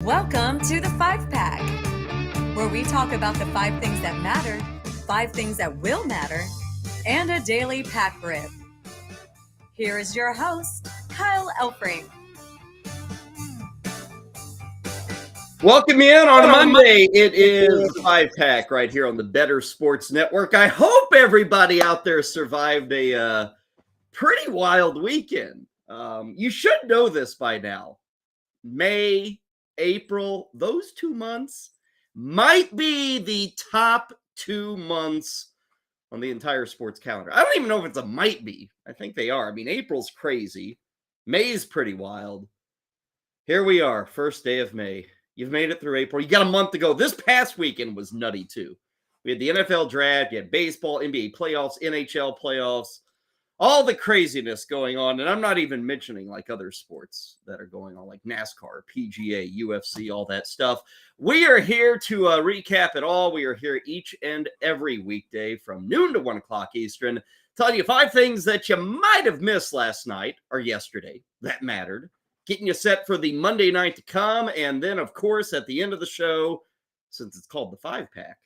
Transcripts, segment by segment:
Welcome to the 5-Pack, where we talk about the 5 things that matter, 5 things that will matter, and a daily pack rip. Here is your host, Kyle Elfrink. Welcome in on a Monday. It is the 5-Pack right here on the Better Sports Network. I hope everybody out there survived a pretty wild weekend. You should know this by now. May, April, those 2 months might be the top 2 months on the entire sports calendar. I don't even know if it's a might be. I think they are. I mean, April's crazy. May's pretty wild. Here we are, first day of May. You've made it through April. You got a month to go. This past weekend was nutty, too. We had the NFL draft. You had baseball, NBA playoffs, NHL playoffs, all the craziness going on. And I'm not even mentioning like other sports that are going on, like NASCAR, PGA, UFC, all that stuff. We are here to recap it all. We are here each and every weekday from noon to 1 o'clock Eastern, telling you 5 things that you might have missed last night or yesterday that mattered. Getting you set for the Monday night to come. And then, of course, at the end of the show, since it's called the 5-Pack,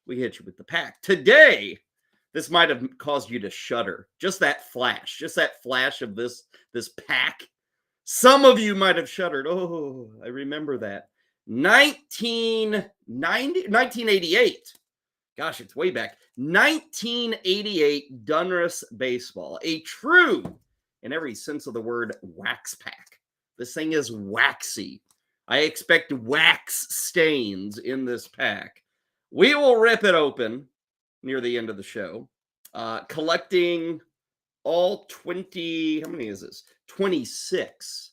we hit you with the pack. Today, this might have caused you to shudder. Just that flash of this pack. Some of you might have shuddered. Oh, I remember that. 1988. Gosh, it's way back. 1988 Donruss baseball. A true, in every sense of the word, wax pack. This thing is waxy. I expect wax stains in this pack. We will rip it open near the end of the show, collecting all 20, how many is this? 26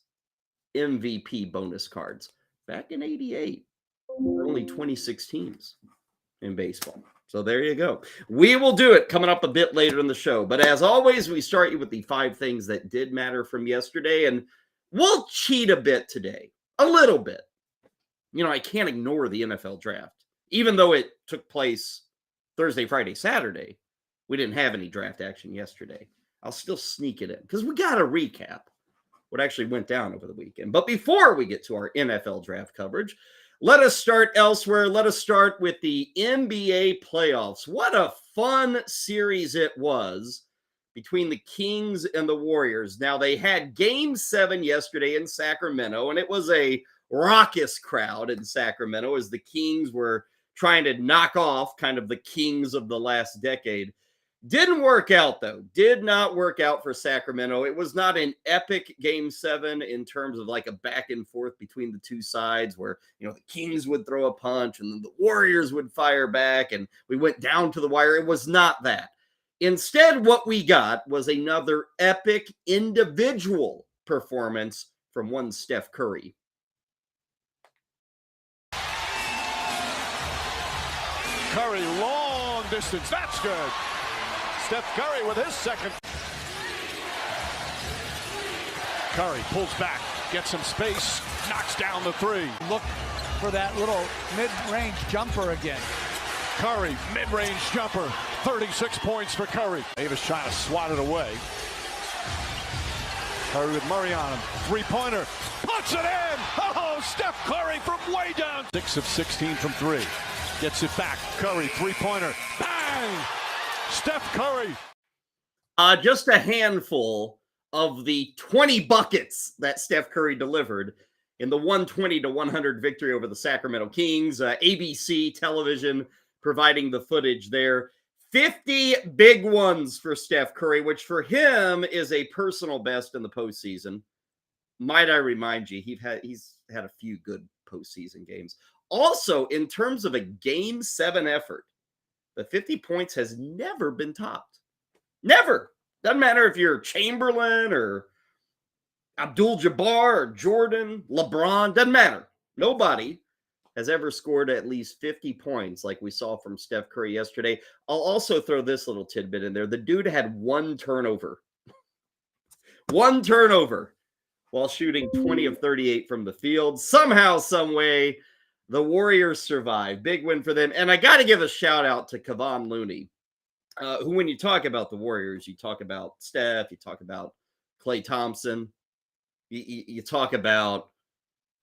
MVP bonus cards. Back in 88, there were only 26 teams in baseball. So there you go. We will do it coming up a bit later in the show. But as always, we start you with the 5 things that did matter from yesterday. And we'll cheat a bit today, a little bit. You know, I can't ignore the NFL draft. Even though it took place Thursday, Friday, Saturday, we didn't have any draft action yesterday. I'll still sneak it in because we got to recap what actually went down over the weekend. But before we get to our NFL draft coverage, let us start elsewhere. Let us start with the NBA playoffs. What a fun series it was between the Kings and the Warriors. Now, they had Game 7 yesterday in Sacramento, and it was a raucous crowd in Sacramento as the Kings were trying to knock off kind of the Kings of the last decade. Didn't work out, though. Did not work out for Sacramento. It was not an epic Game 7 in terms of like a back and forth between the two sides where, you know, the Kings would throw a punch and then the Warriors would fire back and we went down to the wire. It was not that. Instead, what we got was another epic individual performance from one Steph Curry. Curry, long distance. That's good. Steph Curry with his second. Curry pulls back, gets some space, knocks down the 3. Look for that little mid-range jumper again. Curry, mid-range jumper. 36 points for Curry. Davis trying to swat it away. Curry with Murray on him. 3-pointer. Puts it in! Oh, Steph Curry from way down. 6 of 16 from 3. Gets it back. Curry, 3-pointer. Bang! Steph Curry. Just a handful of the 20 buckets that Steph Curry delivered in the 120-100 victory over the Sacramento Kings. ABC television providing the footage there. 50 big ones for Steph Curry, which for him is a personal best in the postseason. Might I remind you, he's had a few good postseason games. Also, in terms of a Game 7 effort, the 50 points has never been topped. Never. Doesn't matter if you're Chamberlain or Abdul-Jabbar or Jordan, LeBron, doesn't matter. Nobody has ever scored at least 50 points like we saw from Steph Curry yesterday. I'll also throw this little tidbit in there. The dude had 1 turnover. 1 turnover while shooting 20 of 38 from the field. Somehow, some way, the Warriors survived. Big win for them. And I got to give a shout out to Kevon Looney, who, when you talk about the Warriors, you talk about Steph, you talk about Klay Thompson, you talk about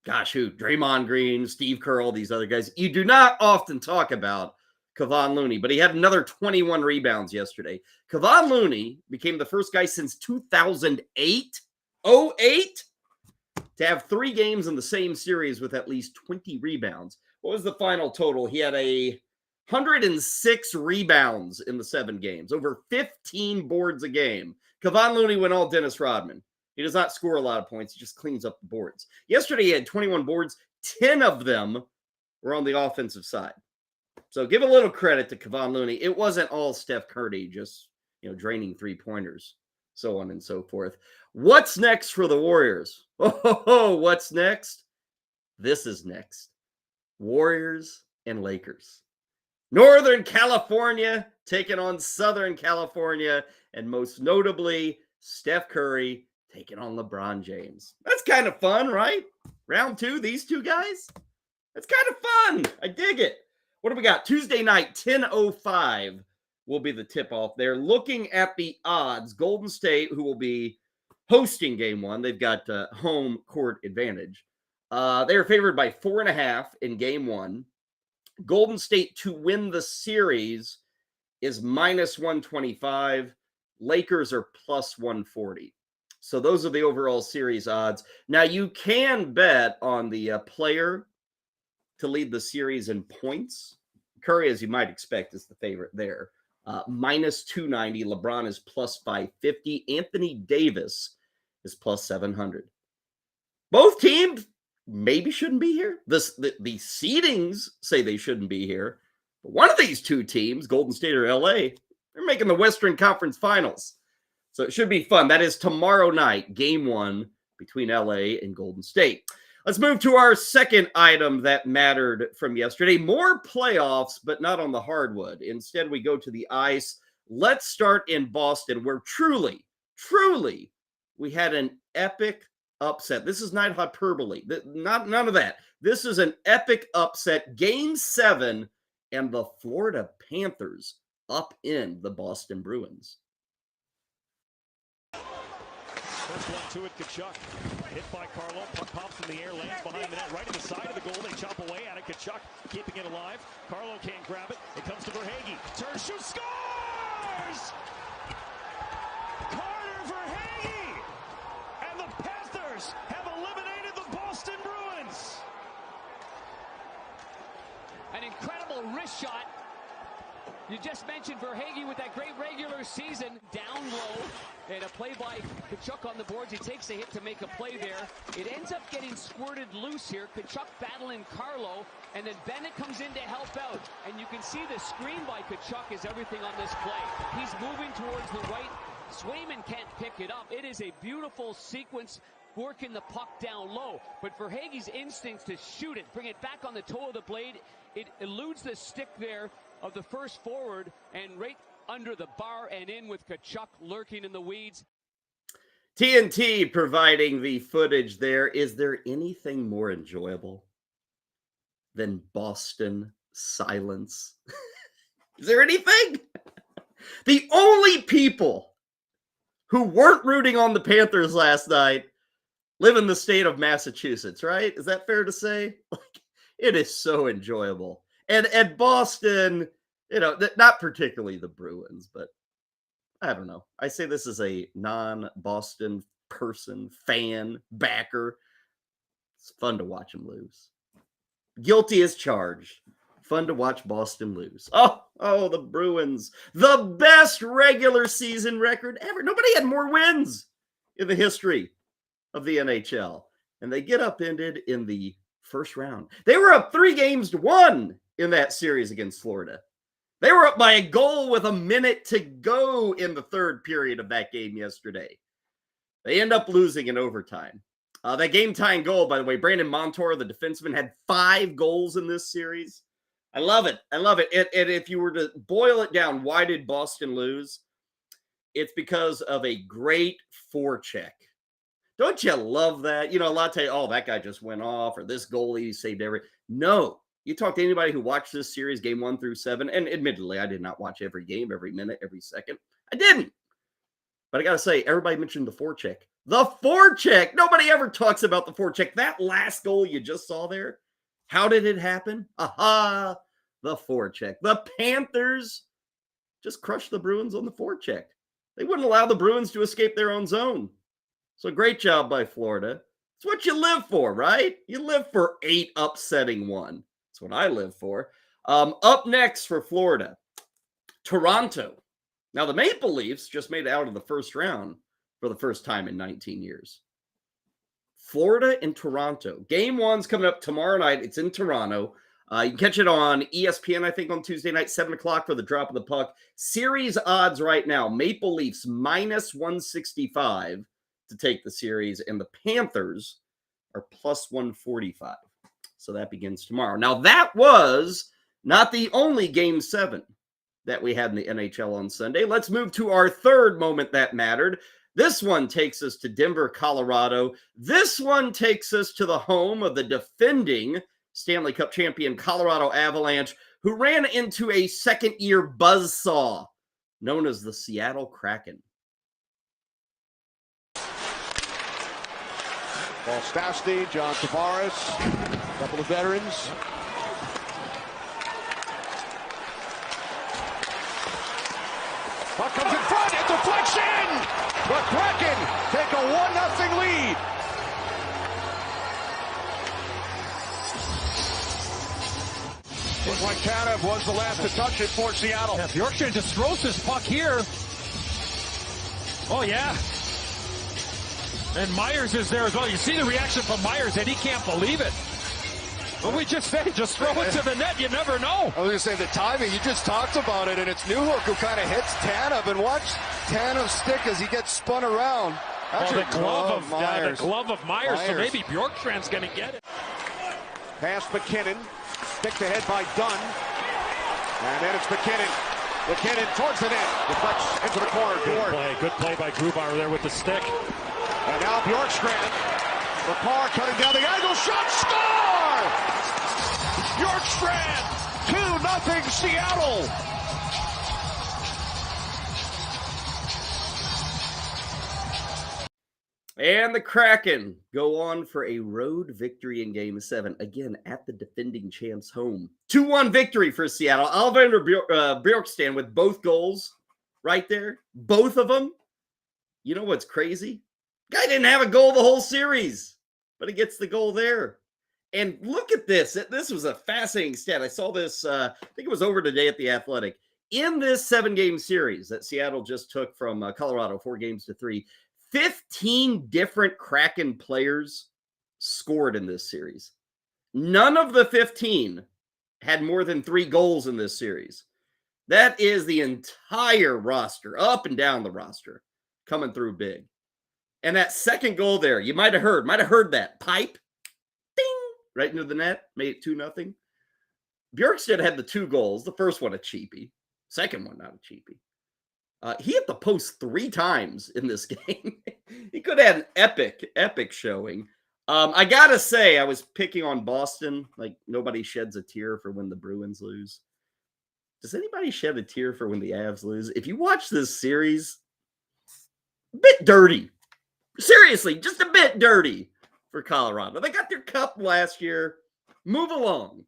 gosh, who? Draymond Green, Steve Kerr, all these other guys. You do not often talk about Kevon Looney, but he had another 21 rebounds yesterday. Kevon Looney became the first guy since 2008, to have 3 games in the same series with at least 20 rebounds. What was the final total? He had 106 rebounds in the 7 games, over 15 boards a game. Kevon Looney went all Dennis Rodman. He does not score a lot of points. He just cleans up the boards. Yesterday, he had 21 boards. 10 of them were on the offensive side. So give a little credit to Kevon Looney. It wasn't all Steph Curry just, draining 3-pointers, so on and so forth. What's next for the Warriors? What's next? This is next. Warriors and Lakers. Northern California taking on Southern California, and most notably, Steph Curry taking on LeBron James. That's kind of fun, right? Round 2, these 2 guys? That's kind of fun. I dig it. What do we got? Tuesday night, 10:05 will be the tip-off there. Looking at the odds, Golden State, who will be hosting game 1, they've got home court advantage. They are favored by 4.5 in game 1. Golden State to win the series is -125. Lakers are +140. So those are the overall series odds. Now you can bet on the player to lead the series in points. Curry, as you might expect, is the favorite there. -290. LeBron is +550. Anthony Davis is +700. Both teams maybe shouldn't be here. The seedings say they shouldn't be here. But one of these 2 teams, Golden State or LA, they're making the Western Conference Finals. So it should be fun. That is tomorrow night, game 1 between LA and Golden State. Let's move to our second item that mattered from yesterday. More playoffs, but not on the hardwood. Instead, we go to the ice. Let's start in Boston, where truly, we had an epic upset. This is not hyperbole. None of that. This is an epic upset. Game 7, and the Florida Panthers up in the Boston Bruins. First one to it, Kachuk. Hit by Carlo. Puck pops in the air, lands behind the net, right to the side of the goal. They chop away at it. Kachuk keeping it alive. Carlo can't grab it. It comes to Verhaeghe. Turns, shoots, scores! Carter Verhaeghe! And the Panthers have eliminated the Boston Bruins! An incredible wrist shot. You just mentioned Verhaeghe with that great regular season. Down low, and a play by Kachuk on the boards. He takes a hit to make a play there. It ends up getting squirted loose here. Kachuk battling Carlo, and then Bennett comes in to help out. And you can see the screen by Kachuk is everything on this play. He's moving towards the right. Swayman can't pick it up. It is a beautiful sequence, working the puck down low. But Verhaeghe's instincts to shoot it, bring it back on the toe of the blade, it eludes the stick there of the first forward, and right under the bar and in with Kachuk lurking in the weeds. TNT providing the footage there. Is there anything more enjoyable than Boston silence? Is there anything? The only people who weren't rooting on the Panthers last night live in the state of Massachusetts, right? Is that fair to say? It is so enjoyable. And Boston, not particularly the Bruins, but I don't know. I say this as a non-Boston person, fan, backer. It's fun to watch them lose. Guilty as charged. Fun to watch Boston lose. Oh, the Bruins. The best regular season record ever. Nobody had more wins in the history of the NHL. And they get upended in the first round. They were up 3-1 in that series against Florida. They were up by a goal with a minute to go in the third period of that game yesterday. They end up losing in overtime. That game-tying goal, by the way, Brandon Montour, the defenseman, had 5 goals in this series. I love it. And if you were to boil it down, why did Boston lose? It's because of a great forecheck. Don't you love that? A lot tell you, that guy just went off, or this goalie saved everything. No. You talk to anybody who watched this series, game 1 through 7, and admittedly, I did not watch every game, every minute, every second. I didn't. But I got to say, everybody mentioned the forecheck. The forecheck! Nobody ever talks about the forecheck. That last goal you just saw there, how did it happen? Aha! The forecheck. The Panthers just crushed the Bruins on the forecheck. They wouldn't allow the Bruins to escape their own zone. So great job by Florida. It's what you live for, right? You live for 8 upsetting 1. That's what I live for. Up next for Florida, Toronto. Now, the Maple Leafs just made it out of the first round for the first time in 19 years. Florida and Toronto. Game 1's coming up tomorrow night. It's in Toronto. You can catch it on ESPN, I think, on Tuesday night, 7 o'clock for the drop of the puck. Series odds right now, Maple Leafs minus 165 to take the series, and the Panthers are plus 145. So that begins tomorrow. Now, that was not the only Game 7 that we had in the NHL on Sunday. Let's move to our third moment that mattered. This one takes us to Denver, Colorado. This one takes us to the home of the defending Stanley Cup champion Colorado Avalanche, who ran into a second-year buzzsaw known as the Seattle Kraken. Paul Stastny, John Tavares, a couple of veterans. Puck comes in front, a deflection! The Kraken take a 1-0 lead. Looks like Tanev was the last to touch it for Seattle. Yeah, Bjorkstrand just throws this puck here. Oh, yeah. And Myers is there as well. You see the reaction from Myers, and he can't believe it. But we just said, just throw it to the net. You never know. I was going to say the timing. You just talked about it, and it's Newhook who kind of hits Tanev, and watch Tanev stick as he gets spun around. Actually, the glove of Myers. The glove of Myers. So maybe Bjorkstrand's going to get it. Past McKinnon, picked ahead by Dunn, and then it's McKinnon. McKinnon towards the net, deflects into the corner. Good play by Grubauer there with the stick. And now Bjorkstrand. Lepar cutting down the angle, shot, score! Bjorkstrand, 2-0 Seattle. And the Kraken go on for a road victory in Game 7, again at the defending champs' home. 2-1 victory for Seattle. Alexander Bjorkstrand with both goals right there, both of them. You know what's crazy? Guy didn't have a goal the whole series, but he gets the goal there. And look at this. This was a fascinating stat. I saw this, I think it was over today at The Athletic. In this 7-game series that Seattle just took from Colorado, 4-3, 15 different Kraken players scored in this series. None of the 15 had more than 3 goals in this series. That is the entire roster, up and down the roster, coming through big. And that second goal there, you might have heard that pipe, ding, right into the net, made it 2-0. Bjorkstrand had the 2 goals. The first one a cheapie, second one not a cheapie. He hit the post 3 times in this game. He could have had an epic showing. I gotta say, I was picking on Boston. Like, nobody sheds a tear for when the Bruins lose. Does anybody shed a tear for when the Avs lose? If you watch this series, a bit dirty. Seriously, just a bit dirty for Colorado. They got their cup last year. Move along.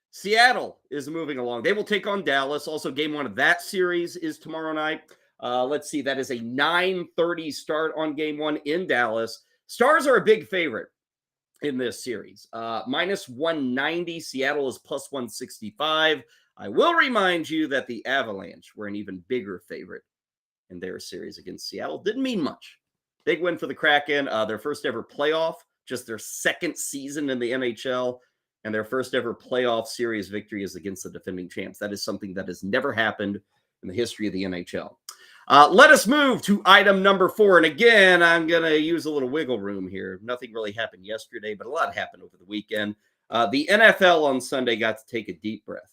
Seattle is moving along. They will take on Dallas. Also, game 1 of that series is tomorrow night. Let's see. That is a 9:30 start on game 1 in Dallas. Stars are a big favorite in this series. Minus 190. Seattle is plus 165. I will remind you that the Avalanche were an even bigger favorite in their series against Seattle. Didn't mean much. Big win for the Kraken. Their first ever playoff, just their second season in the NHL. And their first ever playoff series victory is against the defending champs. That is something that has never happened in the history of the NHL. Let us move to item number 4. And again, I'm going to use a little wiggle room here. Nothing really happened yesterday, but a lot happened over the weekend. The NFL on Sunday got to take a deep breath.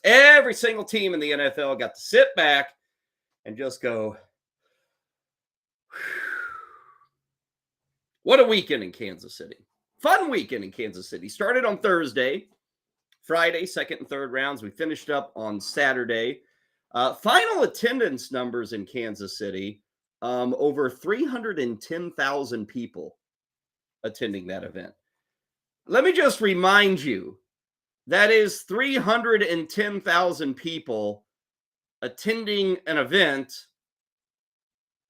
Every single team in the NFL got to sit back and just go, what a weekend in Kansas City. Fun weekend in Kansas City. Started on Thursday, Friday, second and third rounds. We finished up on Saturday. Final attendance numbers in Kansas City, over 310,000 people attending that event. Let me just remind you, that is 310,000 people attending an event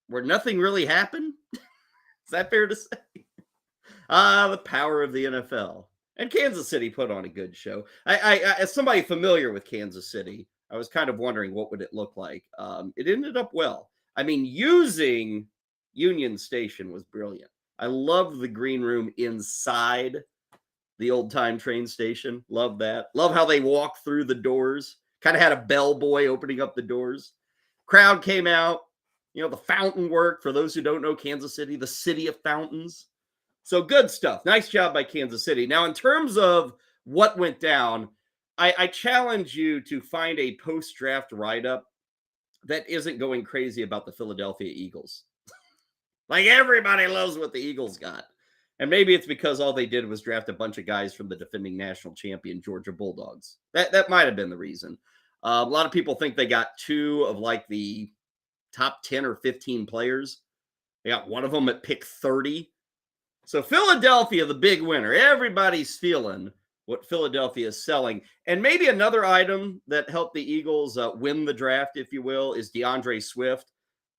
where nothing really happened. Is that fair to say? The power of the NFL. And Kansas City put on a good show. I as somebody familiar with Kansas City, I was kind of wondering what would it look like. It ended up well. I mean, using Union Station was brilliant. I love the green room inside the old-time train station. Love that. Love how they walk through the doors. Kind of had a bellboy opening up the doors. Crowd came out. You know, the fountain worked. For those who don't know, Kansas City, the city of fountains. So good stuff. Nice job by Kansas City. Now, in terms of what went down, I challenge you to find a post-draft write-up that isn't going crazy about the Philadelphia Eagles. Like, everybody loves what the Eagles got. And maybe it's because all they did was draft a bunch of guys from the defending national champion Georgia Bulldogs. That might have been the reason. A lot of people think they got 2 of like the top 10 or 15 players. They got one of them at pick 30. So Philadelphia, the big winner. Everybody's feeling what Philadelphia is selling. And maybe another item that helped the Eagles win the draft, if you will, is DeAndre Swift.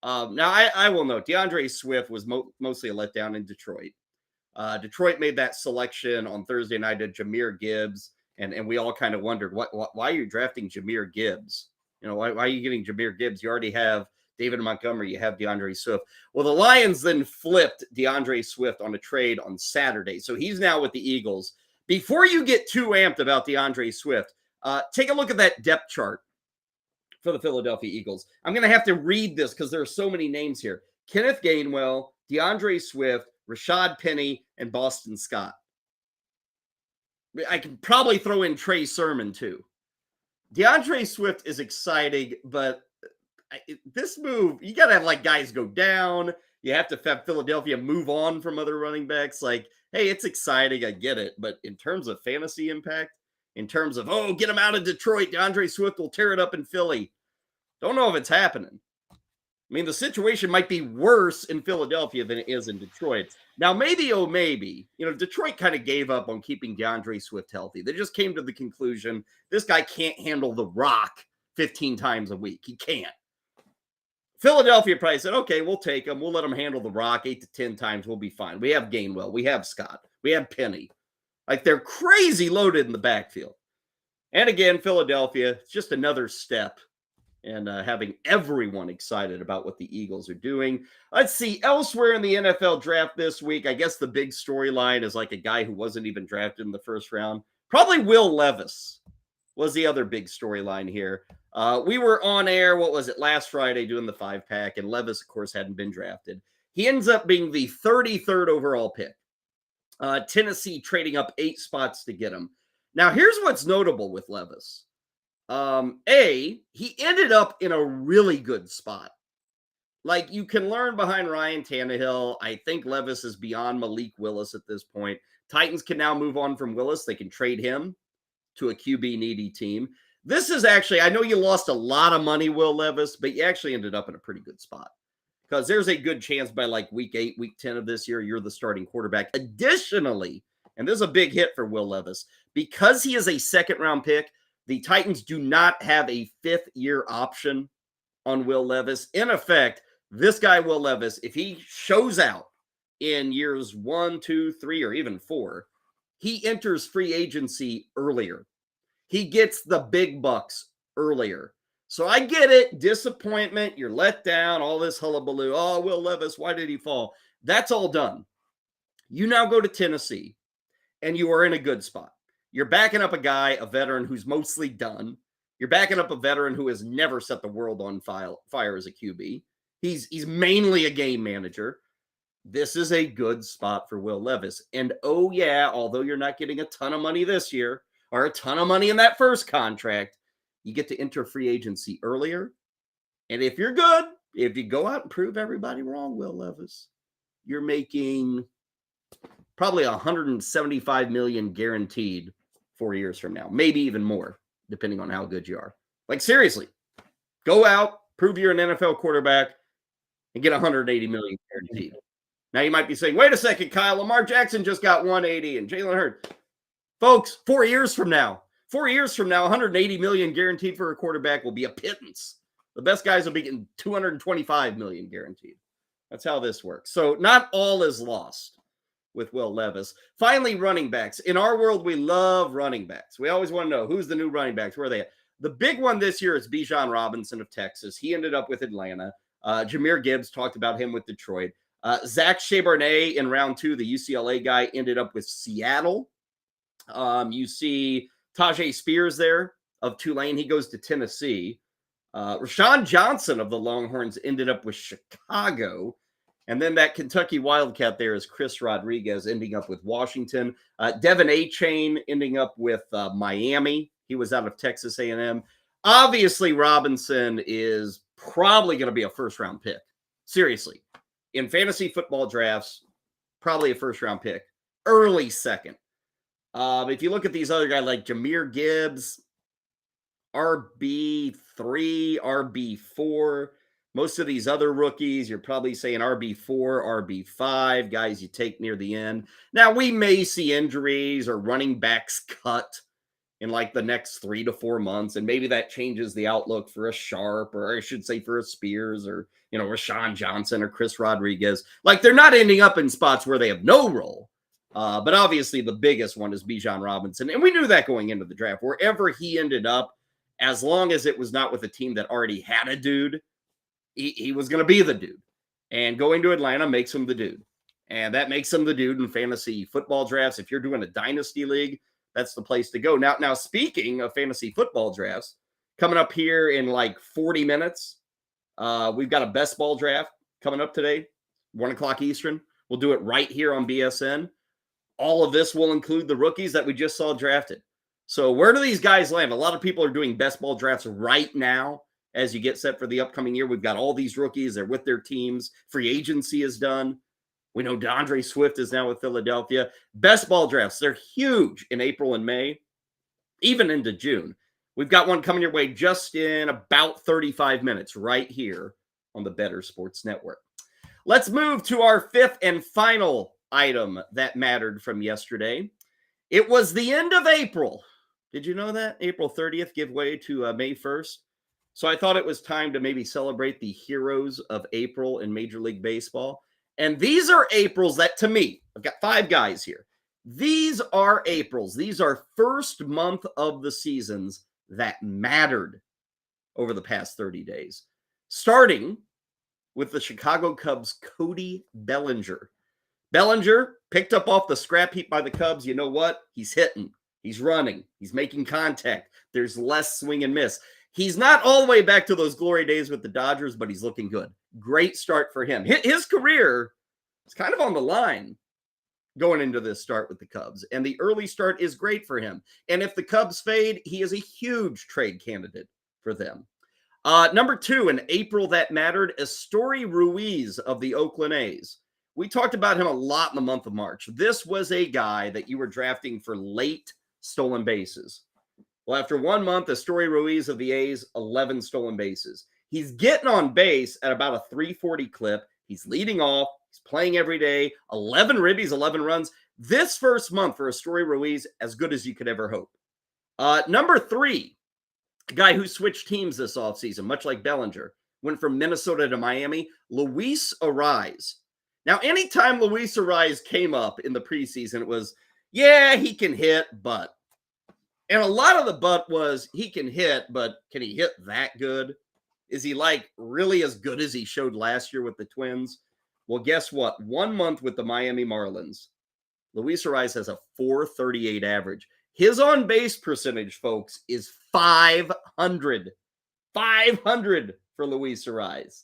Now, I will note, DeAndre Swift was mostly a letdown in Detroit. Detroit made that selection on Thursday night to Jahmyr Gibbs, and we all kind of wondered, why are you drafting Jahmyr Gibbs? You know, why are you getting Jahmyr Gibbs? You already have David Montgomery, you have DeAndre Swift. Well, the Lions then flipped DeAndre Swift on a trade on Saturday, so he's now with the Eagles. Before you get too amped about DeAndre Swift, take a look at that depth chart for the Philadelphia Eagles. I'm going to have to read this because there are so many names here. Kenneth Gainwell, DeAndre Swift, Rashad Penny, and Boston Scott. I can probably throw in Trey Sermon too. DeAndre Swift is exciting, but this move, you got to have like guys go down. You have to have Philadelphia move on from other running backs. Like, hey, it's exciting. I get it. But in terms of fantasy impact, in terms of, oh, get him out of Detroit, DeAndre Swift will tear it up in Philly. Don't know if it's happening. I mean, the situation might be worse in Philadelphia than it is in Detroit. Now, maybe, you know, Detroit kind of gave up on keeping DeAndre Swift healthy. They just came to the conclusion, this guy can't handle the rock 15 times a week. He can't. Philadelphia probably said, okay, we'll take him. We'll let him handle the rock 8 to 10 times. We'll be fine. We have Gainwell. We have Scott. We have Penny. Like, they're crazy loaded in the backfield. And again, Philadelphia, it's just another step and having everyone excited about what the Eagles are doing. Let's see, elsewhere in the NFL draft this week, I guess the big storyline is like a guy who wasn't even drafted in the first round. Probably Will Levis was the other big storyline here. We were on air, what was it, last Friday doing the 5-pack, and Levis, of course, hadn't been drafted. He ends up being the 33rd overall pick. Tennessee trading up 8 spots to get him. Now, here's what's notable with Levis. He ended up in a really good spot. Like, you can learn behind Ryan Tannehill. I think Levis is beyond Malik Willis at this point. Titans can now move on from Willis. They can trade him to a QB-needy team. This is actually, I know you lost a lot of money, Will Levis, but you actually ended up in a pretty good spot. Because there's a good chance by like week 8, week 10 of this year, you're the starting quarterback. Additionally, and this is a big hit for Will Levis, because he is a second-round pick, the Titans do not have a 5th-year option on Will Levis. In effect, this guy, Will Levis, if he shows out in years 1, 2, 3, or even 4, he enters free agency earlier. He gets the big bucks earlier. So I get it. Disappointment. You're let down. All this hullabaloo. Oh, Will Levis, why did he fall? That's all done. You now go to Tennessee, and you are in a good spot. You're backing up a guy, a veteran who's mostly done. You're backing up a veteran who has never set the world on fire as a QB. He's mainly a game manager. This is a good spot for Will Levis. And oh yeah, although you're not getting a ton of money this year or a ton of money in that first contract, you get to enter free agency earlier. And if you're good, if you go out and prove everybody wrong, Will Levis, you're making probably $175 million guaranteed 4 years from now, maybe even more, depending on how good you are. Like, seriously, Go out, prove you're an NFL quarterback, and get $180 million guaranteed. Now you might be saying, wait a second, Kyle, Lamar Jackson just got 180 and Jalen Hurts. Folks, 4 years from now, $180 million guaranteed for a quarterback will be a pittance. The best guys will be getting $225 million guaranteed. That's how this works. So not all is lost with Will Levis. Finally, running backs. In our world, we love running backs. We always want to know who's the new running backs. Where are they at? The big one this year is Bijan Robinson of Texas. He ended up with Atlanta. Jahmyr Gibbs, talked about him with Detroit. Zach Charbonnet in round 2, the UCLA guy, ended up with Seattle. You see Tajay Spears there of Tulane. He goes to Tennessee. Rashawn Johnson of the Longhorns ended up with Chicago. And then that Kentucky Wildcat there is Chris Rodriguez ending up with Washington. Devin A-Chain ending up with Miami. He was out of Texas A&M. Obviously, Robinson is probably going to be a first-round pick. Seriously. In fantasy football drafts, probably a first-round pick. Early second. If you look at these other guys like Jahmyr Gibbs, RB3, RB4, most of these other rookies, you're probably saying RB4, RB5, guys you take near the end. Now, we may see injuries or running backs cut in like the next 3 to 4 months, and maybe that changes the outlook for a Sharp, or I should say for a Spears, or, Rashawn Johnson or Chris Rodriguez. Like, they're not ending up in spots where they have no role. But obviously the biggest one is Bijan Robinson. And we knew that going into the draft. Wherever he ended up, as long as it was not with a team that already had a dude, he was going to be the dude. And going to Atlanta makes him the dude. And that makes him the dude in fantasy football drafts. If you're doing a dynasty league, that's the place to go. Now speaking of fantasy football drafts, coming up here in like 40 minutes, we've got a best ball draft coming up today, 1 o'clock Eastern. We'll do it right here on BSN. All of this will include the rookies that we just saw drafted. So where do these guys land? A lot of people are doing best ball drafts right now as you get set for the upcoming year. We've got all these rookies. They're with their teams. Free agency is done. We know DeAndre Swift is now with Philadelphia. Best ball drafts, they're huge in April and May, even into June. We've got one coming your way just in about 35 minutes right here on the Better Sports Network. Let's move to our 5th and final item that mattered from yesterday. It was the end of April. Did you know that? April 30th give way to May 1st. So I thought it was time to maybe celebrate the heroes of April in Major League Baseball. And these are Aprils that, to me, I've got 5 guys here. These are Aprils. These are first month of the seasons that mattered over the past 30 days. Starting with the Chicago Cubs' Cody Bellinger. Bellinger picked up off the scrap heap by the Cubs. You know what? He's hitting. He's running. He's making contact. There's less swing and miss. He's not all the way back to those glory days with the Dodgers, but he's looking good. Great start for him. His career is kind of on the line going into this start with the Cubs, and the early start is great for him. And if the Cubs fade, he is a huge trade candidate for them. Number 2, in April that mattered, Estory Ruiz of the Oakland A's. We talked about him a lot in the month of March. This was a guy that you were drafting for late stolen bases. Well, after 1 month, Estory Ruiz of the A's, 11 stolen bases. He's getting on base at about a 340 clip. He's leading off. He's playing every day. 11 ribbies, 11 runs. This first month for Estory Ruiz, as good as you could ever hope. Number 3, a guy who switched teams this offseason, much like Bellinger, went from Minnesota to Miami, Luis Arraez. Now, anytime Luis Arraez came up in the preseason, it was, yeah, he can hit, but. And a lot of the but was, he can hit, but can he hit that good? Is he like really as good as he showed last year with the Twins? Well, guess what? 1 month with the Miami Marlins, Luis Arraez has a .438 average. His on-base percentage, folks, is 500. 500 for Luis Arraez.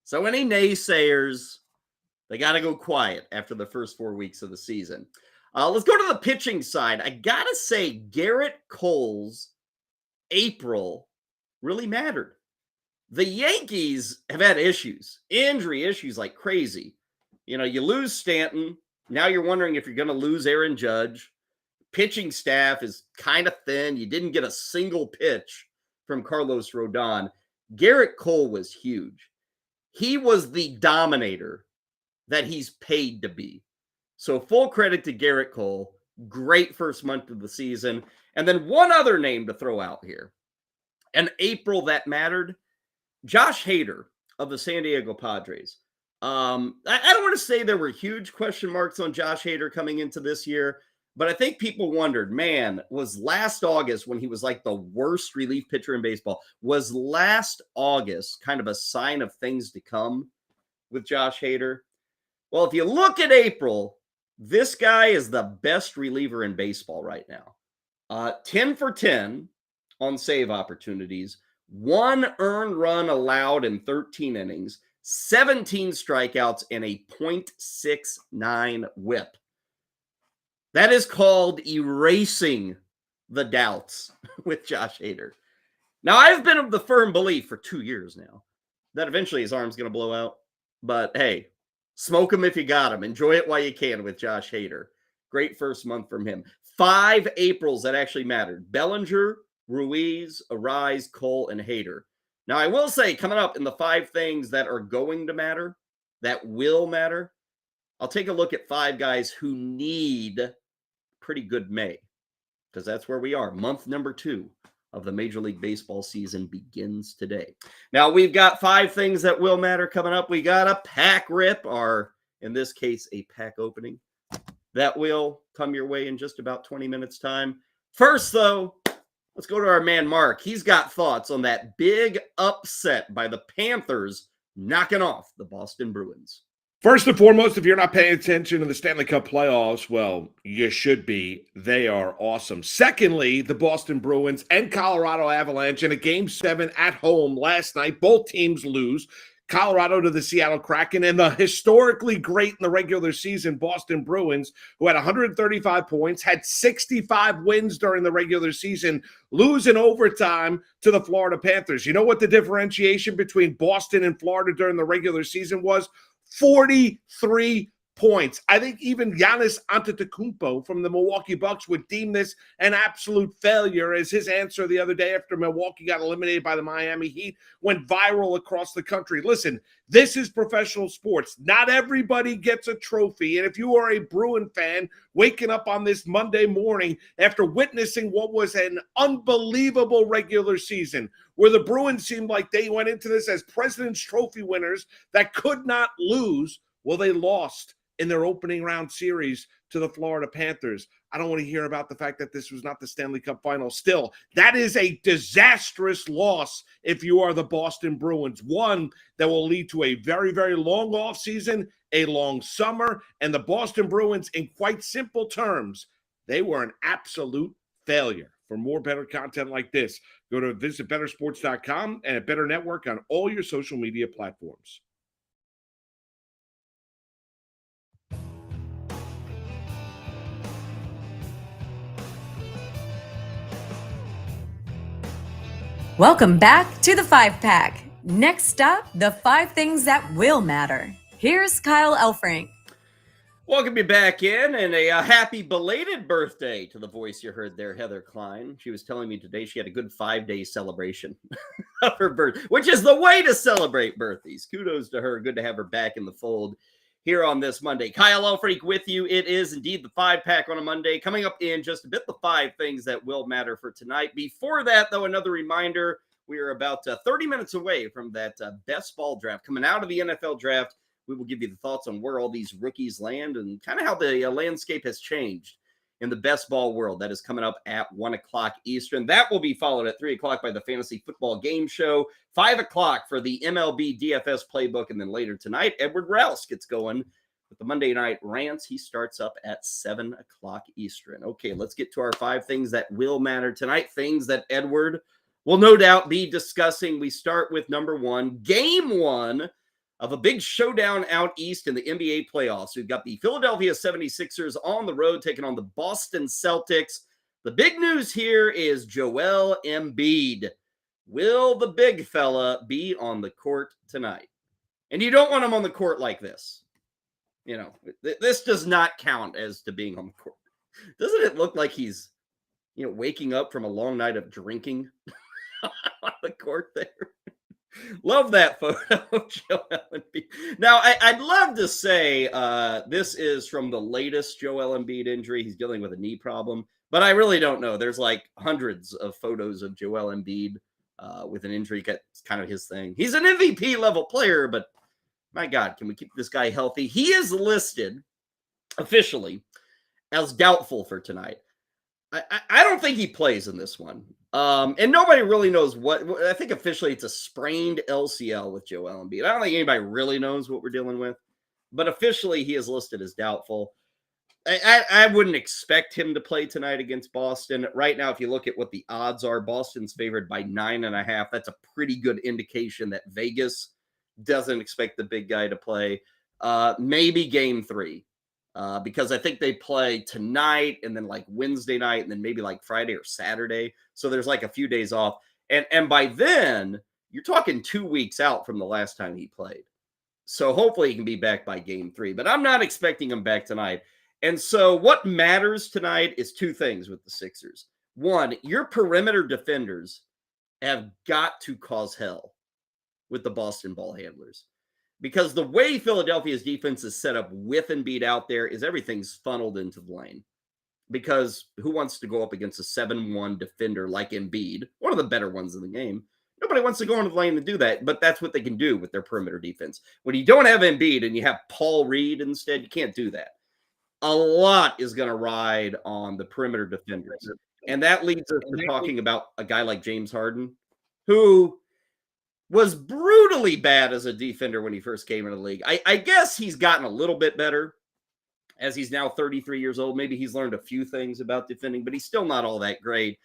So any naysayers, they got to go quiet after the first 4 weeks of the season. Let's go to the pitching side. I got to say, Garrett Cole's April really mattered. The Yankees have had issues, injury issues like crazy. You know, you lose Stanton. Now you're wondering if you're going to lose Aaron Judge. Pitching staff is kind of thin. You didn't get a single pitch from Carlos Rodon. Garrett Cole was huge. He was the dominator that he's paid to be. So full credit to Garrett Cole. Great first month of the season. And then one other name to throw out here. An April that mattered. Josh Hader of the San Diego Padres. I don't want to say there were huge question marks on Josh Hader coming into this year, but I think people wondered, man, was last August when he was like the worst relief pitcher in baseball, was last August kind of a sign of things to come with Josh Hader? Well, if you look at April, this guy is the best reliever in baseball right now. 10 for 10 on save opportunities, 1 earned run allowed in 13 innings, 17 strikeouts, and a .69 whip. That is called erasing the doubts with Josh Hader. Now, I've been of the firm belief for 2 years now that eventually his arm's going to blow out. But hey, smoke him if you got him. Enjoy it while you can with Josh Hader. Great first month from him. 5 Aprils that actually mattered. Bellinger, Ruiz, Arise, Cole, and Hader. Now, I will say, coming up in the 5 things that are going to matter, that will matter, I'll take a look at 5 guys who need pretty good May, because that's where we are. Month number 2 of the Major League Baseball season begins today. Now, we've got 5 things that will matter coming up. We got a pack rip, or in this case, a pack opening, that will come your way in just about 20 minutes' time. First, though, let's go to our man, Mark. He's got thoughts on that big upset by the Panthers knocking off the Boston Bruins. First and foremost, if you're not paying attention to the Stanley Cup playoffs, well, you should be. They are awesome. Secondly, the Boston Bruins and Colorado Avalanche in a Game 7 at home last night. Both teams lose. Colorado to the Seattle Kraken, and the historically great in the regular season Boston Bruins, who had 135 points, had 65 wins during the regular season, lose in overtime to the Florida Panthers. You know what the differentiation between Boston and Florida during the regular season was? 43 points. I think even Giannis Antetokounmpo from the Milwaukee Bucks would deem this an absolute failure, as his answer the other day after Milwaukee got eliminated by the Miami Heat went viral across the country. Listen, this is professional sports. Not everybody gets a trophy. And if you are a Bruin fan waking up on this Monday morning after witnessing what was an unbelievable regular season, where the Bruins seemed like they went into this as President's Trophy winners that could not lose, well, they lost in their opening round series to the Florida Panthers. I don't want to hear about the fact that this was not the Stanley Cup final. Still, that is a disastrous loss if you are the Boston Bruins. One that will lead to a very, very long offseason, a long summer, and the Boston Bruins, in quite simple terms, they were an absolute failure. For more better content like this, go to visitbettersports.com and a Better Network on all your social media platforms. Welcome back to the 5-Pack. Next up, the 5 things that will matter. Here's Kyle Elfrink. Welcome you back in, and a happy belated birthday to the voice you heard there, Heather Klein. She was telling me today she had a good 5-day celebration of her birth, which is the way to celebrate birthdays. Kudos to her. Good to have her back in the fold here on this Monday. Kyle Elfrink with you. It is indeed the 5-Pack on a Monday. Coming up in just a bit, the 5 things that will matter for tonight. Before that, though, another reminder, we are about 30 minutes away from that best ball draft. Coming out of the NFL draft, we will give you the thoughts on where all these rookies land and kind of how the landscape has changed in the best ball world. That is coming up at 1 o'clock Eastern. That will be followed at 3 o'clock by the Fantasy Football Game Show, 5 o'clock for the MLB DFS Playbook, and then later tonight, Edward Rouse gets going with the Monday Night Rants. He starts up at 7 o'clock Eastern. Okay, let's get to our 5 things that will matter tonight, things that Edward will no doubt be discussing. We start with number 1, Game 1 of a big showdown out east in the NBA playoffs. We've got the Philadelphia 76ers on the road taking on the Boston Celtics. The big news here is Joel Embiid. Will the big fella be on the court tonight? And you don't want him on the court like this. You know, this does not count as to being on the court. Doesn't it look like he's, waking up from a long night of drinking on the court there? Love that photo of Joel Embiid. Now, I'd love to say this is from the latest Joel Embiid injury. He's dealing with a knee problem, but I really don't know. There's like hundreds of photos of Joel Embiid with an injury. It's kind of his thing. He's an MVP level player, but my God, can we keep this guy healthy? He is listed officially as doubtful for tonight. I don't think he plays in this one. And nobody really knows what. I think officially it's a sprained LCL with Joel Embiid. I don't think anybody really knows what we're dealing with. But officially he is listed as doubtful. I wouldn't expect him to play tonight against Boston. Right now, if you look at what the odds are, Boston's favored by 9.5. That's a pretty good indication that Vegas doesn't expect the big guy to play. Maybe game 3. Because I think they play tonight and then like Wednesday night and then maybe like Friday or Saturday. So there's like a few days off. And by then, you're talking 2 weeks out from the last time he played. So hopefully he can be back by game 3. But I'm not expecting him back tonight. And so what matters tonight is 2 things with the Sixers. One, your perimeter defenders have got to cause hell with the Boston ball handlers. Because the way Philadelphia's defense is set up with Embiid out there is everything's funneled into the lane. Because who wants to go up against a 7-1 defender like Embiid, one of the better ones in the game? Nobody wants to go into the lane and do that, but that's what they can do with their perimeter defense. When you don't have Embiid and you have Paul Reed instead, you can't do that. A lot is going to ride on the perimeter defenders. And that leads us to talking about a guy like James Harden, who was brutally bad as a defender when he first came into the league. I guess he's gotten a little bit better as he's now 33 years old. Maybe he's learned a few things about defending, but he's still not all that great.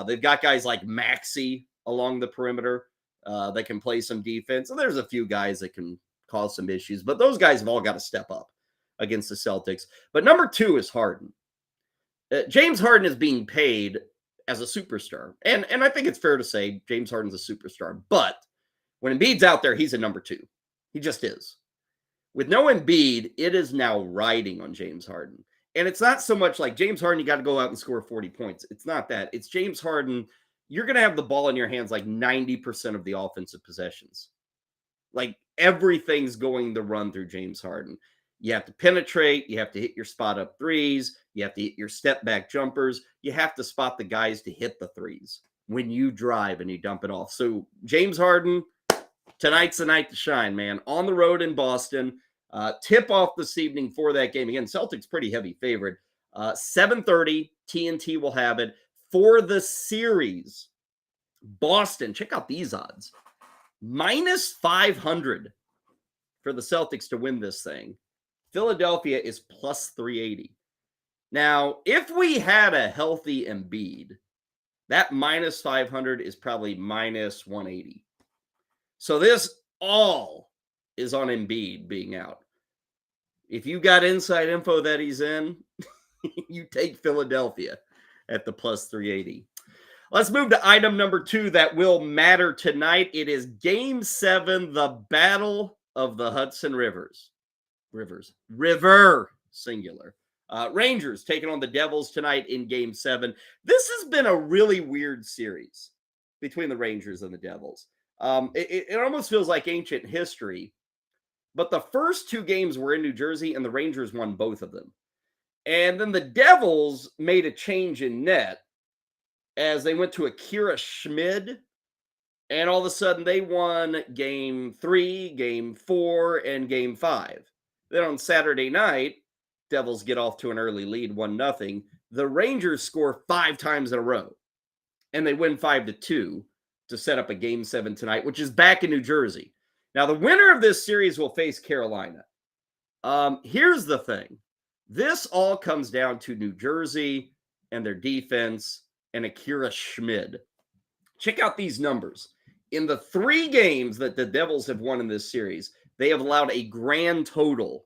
They've got guys like Maxey along the perimeter that can play some defense. And there's a few guys that can cause some issues, but those guys have all got to step up against the Celtics. But number 2 is Harden. James Harden is being paid as a superstar. And I think it's fair to say James Harden's a superstar. But when Embiid's out there, he's a number 2. He just is. With no Embiid, it is now riding on James Harden. And it's not so much like James Harden, you got to go out and score 40 points. It's not that. It's James Harden. You're going to have the ball in your hands like 90% of the offensive possessions. Like everything's going to run through James Harden. You have to penetrate. You have to hit your spot up threes. You have to hit your step back jumpers. You have to spot the guys to hit the threes when you drive and you dump it off. So James Harden, tonight's the night to shine, man. On the road in Boston. Tip off this evening for that game. Again, Celtics pretty heavy favorite. 7:30, TNT will have it. For the series, Boston, check out these odds. Minus 500 for the Celtics to win this thing. Philadelphia is plus 380. Now, if we had a healthy Embiid, that minus 500 is probably minus 180. So this all is on Embiid being out. If you got inside info that he's in, you take Philadelphia at the plus 380. Let's move to item number 2 that will matter tonight. It is Game 7, the Battle of the Hudson Rivers. River, singular. Rangers taking on the Devils tonight in Game 7. This has been a really weird series between the Rangers and the Devils. It almost feels like ancient history. But the first 2 games were in New Jersey, and the Rangers won both of them. And then the Devils made a change in net as they went to Akira Schmid, and all of a sudden they won Game 3, Game 4, and Game 5. Then on Saturday night, Devils get off to an early lead, 1-0. The Rangers score 5 times in a row, and they win 5-2 to set up a Game 7 tonight, which is back in New Jersey. Now, the winner of this series will face Carolina. Here's the thing. This all comes down to New Jersey and their defense and Akira Schmid. Check out these numbers. In the 3 games that the Devils have won in this series, they have allowed a grand total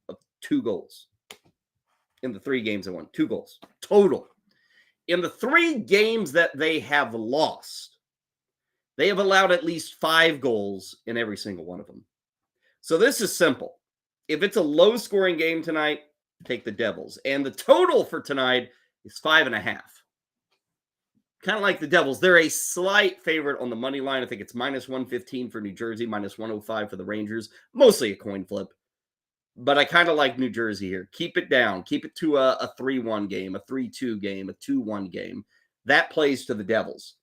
of 2 goals. In the 3 games they won, 2 goals total. In the 3 games that they have lost, they have allowed at least 5 goals in every single one of them. So this is simple. If it's a low-scoring game tonight, take the Devils. And the total for tonight is 5.5. kind of like the Devils. They're a slight favorite on the money line. I think it's minus 115 for New Jersey, minus 105 for the Rangers. Mostly a coin flip. But I kind of like New Jersey here. Keep it down. Keep it to a 3-1 game, a 3-2 game, a 2-1 game. That plays to the Devils.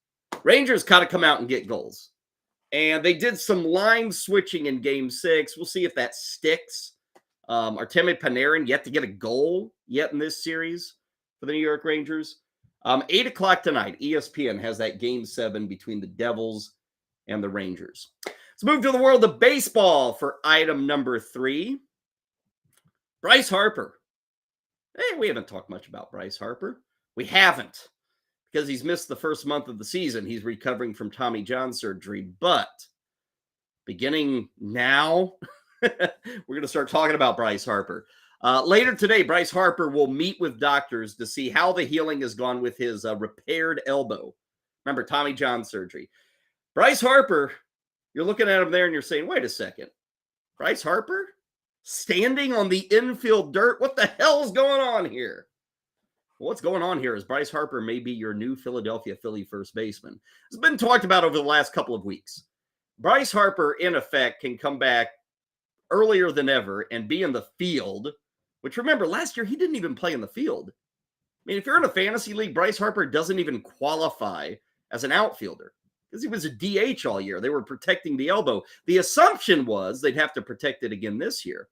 Rangers kind of come out and get goals. And they did some line switching in Game 6. We'll see if that sticks. Artemi Panarin yet to get a goal yet in this series for the New York Rangers. 8 o'clock tonight, ESPN has that Game 7 between the Devils and the Rangers. Let's move to the world of baseball for item number 3. Bryce Harper. Hey, we haven't talked much about Bryce Harper. We haven't, because he's missed the first month of the season. He's recovering from Tommy John surgery. But beginning now, we're going to start talking about Bryce Harper. Later today, Bryce Harper will meet with doctors to see how the healing has gone with his repaired elbow. Remember, Tommy John surgery. Bryce Harper, you're looking at him there and you're saying, wait a second. Bryce Harper? Standing on the infield dirt? What the hell is going on here? What's going on here is Bryce Harper may be your new Philadelphia Philly first baseman. It's been talked about over the last couple of weeks. Bryce Harper, in effect, can come back earlier than ever and be in the field, which, remember, last year he didn't even play in the field. I mean, if you're in a fantasy league, Bryce Harper doesn't even qualify as an outfielder because he was a DH all year. They were protecting the elbow. The assumption was they'd have to protect it again this year.